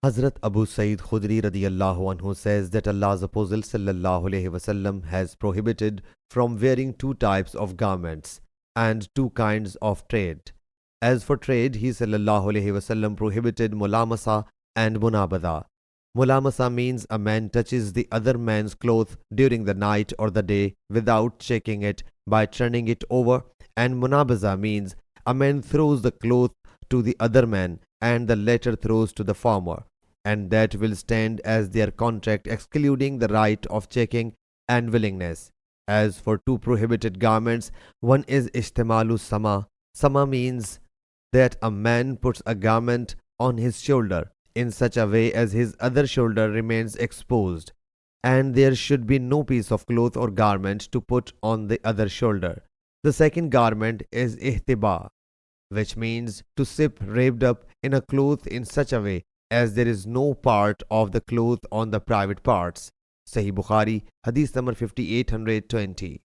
Hazrat Abu Sa'id Khudri radiyallahu anhu says that Allah's Apostle sallallahu alaihi wasallam has prohibited from wearing two types of garments and two kinds of trade. As for trade, he sallallahu alaihi wasallam prohibited mulamasa and munabada. Mulamasa means a man touches the other man's cloth during the night or the day without checking it by turning it over, and munabaza means a man throws the cloth to the other man and the latter throws to the former, and that will stand as their contract, excluding the right of checking and willingness. As for two prohibited garments, one is ishtimalu sama. Sama means that a man puts a garment on his shoulder in such a way as his other shoulder remains exposed, and there should be no piece of cloth or garment to put on the other shoulder. The second garment is ihtiba, which means to sit wrapped up in a cloth in such a way as there is no part of the cloth on the private parts. Sahih Bukhari, Hadith number 5820.